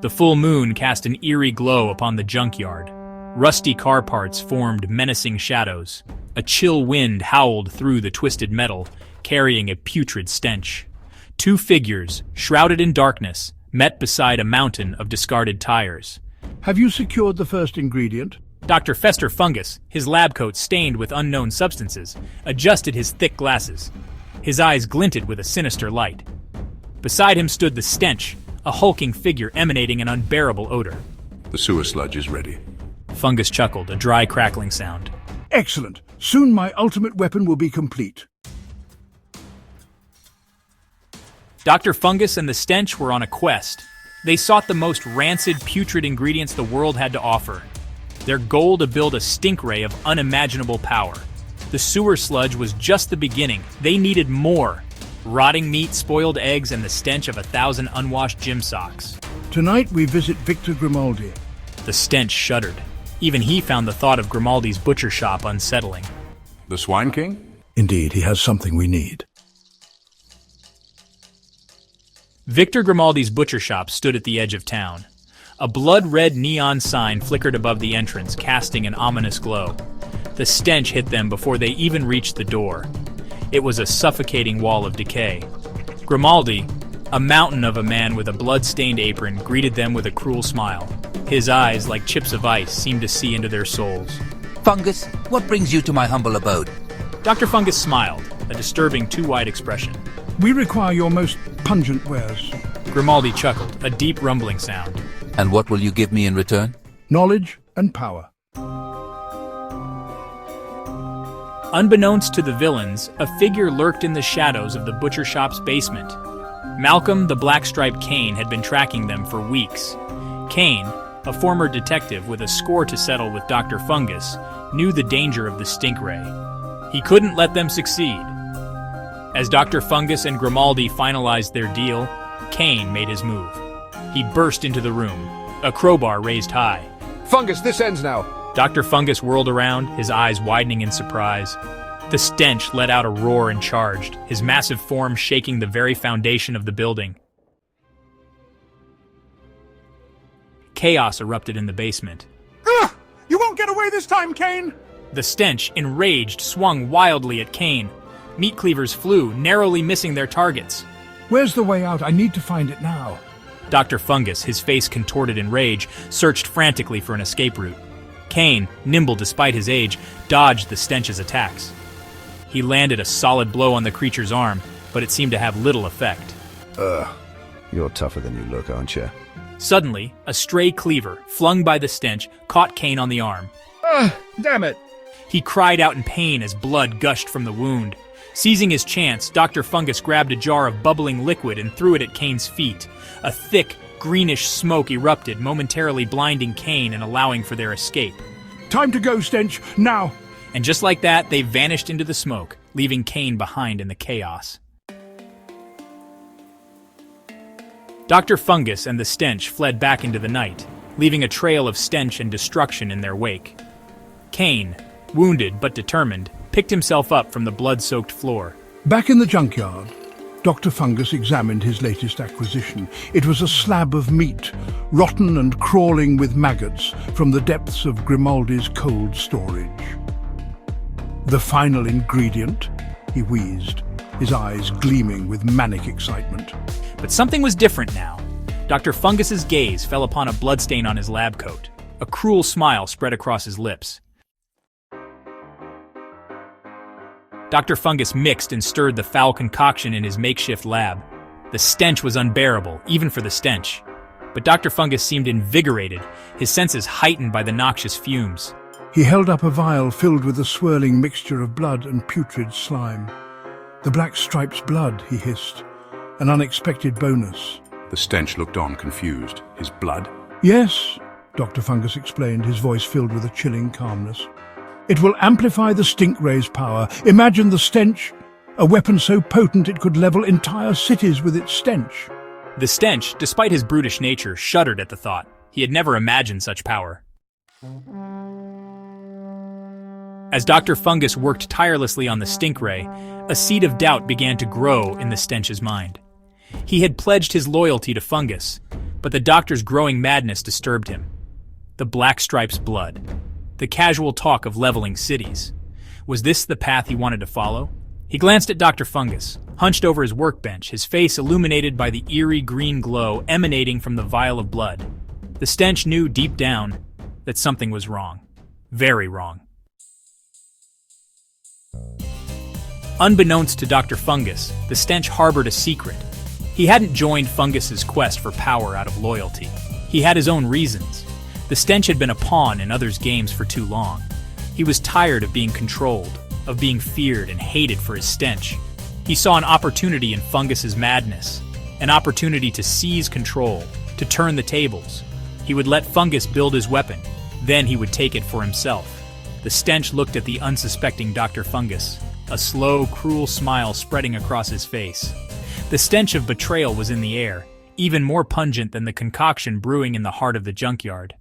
The full moon cast an eerie glow upon the junkyard. Rusty car parts formed menacing shadows. A chill wind howled through the twisted metal, carrying a putrid stench. Two figures, shrouded in darkness, met beside a mountain of discarded tires. Have you secured the first ingredient? Dr. Fester Fungus, his lab coat stained with unknown substances, adjusted his thick glasses. His eyes glinted with a sinister light. Beside him stood the Stench, a hulking figure emanating an unbearable odor. The sewer sludge is ready. Fungus chuckled, a dry crackling sound. Excellent. Soon my ultimate weapon will be complete. Dr. Fungus and the Stench were on a quest. They sought the most rancid, putrid ingredients the world had to offer. Their goal to build a stink ray of unimaginable power. The sewer sludge was just the beginning. They needed more. Rotting meat, spoiled eggs, and the stench of 1,000 unwashed gym socks. Tonight we visit Victor Grimaldi. The Stench shuddered. Even he found the thought of Grimaldi's butcher shop unsettling. The Swine King? Indeed, he has something we need. Victor Grimaldi's butcher shop stood at the edge of town. A blood-red neon sign flickered above the entrance, casting an ominous glow. The stench hit them before they even reached the door. It was a suffocating wall of decay. Grimaldi, a mountain of a man with a blood-stained apron, greeted them with a cruel smile. His eyes, like chips of ice, seemed to see into their souls. Fungus, what brings you to my humble abode? Dr. Fungus smiled, a disturbing too-wide expression. We require your most pungent wares. Grimaldi chuckled, a deep rumbling sound. And what will you give me in return? Knowledge and power. Unbeknownst to the villains, a figure lurked in the shadows of the butcher shop's basement. Malcolm, the black-striped Kane, had been tracking them for weeks. Kane, a former detective with a score to settle with Dr. Fungus, knew the danger of the stink ray. He couldn't let them succeed. As Dr. Fungus and Grimaldi finalized their deal, Kane made his move. He burst into the room, a crowbar raised high. Fungus, this ends now. Dr. Fungus whirled around, his eyes widening in surprise. The Stench let out a roar and charged, his massive form shaking the very foundation of the building. Chaos erupted in the basement. Ugh! You won't get away this time, Kane! The Stench, enraged, swung wildly at Kane. Meat cleavers flew, narrowly missing their targets. Where's the way out? I need to find it now. Dr. Fungus, his face contorted in rage, searched frantically for an escape route. Kane, nimble despite his age, dodged the Stench's attacks. He landed a solid blow on the creature's arm, but it seemed to have little effect. You're tougher than you look, aren't you? Suddenly, a stray cleaver, flung by the Stench, caught Kane on the arm. Damn it! He cried out in pain as blood gushed from the wound. Seizing his chance, Dr. Fungus grabbed a jar of bubbling liquid and threw it at Kane's feet. A thick, greenish smoke erupted, momentarily blinding Kane and allowing for their escape. Time to go, Stench, now! And just like that, they vanished into the smoke, leaving Kane behind in the chaos. Dr. Fungus and the Stench fled back into the night, leaving a trail of stench and destruction in their wake. Kane, wounded but determined, picked himself up from the blood-soaked floor. Back in the junkyard, Dr. Fungus examined his latest acquisition. It was a slab of meat, rotten and crawling with maggots from the depths of Grimaldi's cold storage. The final ingredient, he wheezed, his eyes gleaming with manic excitement. But something was different now. Dr. Fungus's gaze fell upon a bloodstain on his lab coat. A cruel smile spread across his lips. Dr. Fungus mixed and stirred the foul concoction in his makeshift lab. The stench was unbearable, even for the Stench. But Dr. Fungus seemed invigorated, his senses heightened by the noxious fumes. He held up a vial filled with a swirling mixture of blood and putrid slime. The black stripe's blood, he hissed. An unexpected bonus. The Stench looked on, confused. His blood? Yes, Dr. Fungus explained, his voice filled with a chilling calmness. It will amplify the stink ray's power. Imagine the Stench, a weapon so potent it could level entire cities with its stench. The Stench, despite his brutish nature, shuddered at the thought. He had never imagined such power. As Dr. Fungus worked tirelessly on the stink ray, a seed of doubt began to grow in the Stench's mind. He had pledged his loyalty to Fungus, but the doctor's growing madness disturbed him. The Black Stripe's blood. The casual talk of leveling cities. Was this the path he wanted to follow? He glanced at Dr. Fungus, hunched over his workbench, his face illuminated by the eerie green glow emanating from the vial of blood. The Stench knew deep down that something was wrong. Very wrong. Unbeknownst to Dr. Fungus, the Stench harbored a secret. He hadn't joined Fungus's quest for power out of loyalty. He had his own reasons. The Stench had been a pawn in others' games for too long. He was tired of being controlled, of being feared and hated for his stench. He saw an opportunity in Fungus's madness, an opportunity to seize control, to turn the tables. He would let Fungus build his weapon, then he would take it for himself. The Stench looked at the unsuspecting Dr. Fungus, a slow, cruel smile spreading across his face. The stench of betrayal was in the air, even more pungent than the concoction brewing in the heart of the junkyard.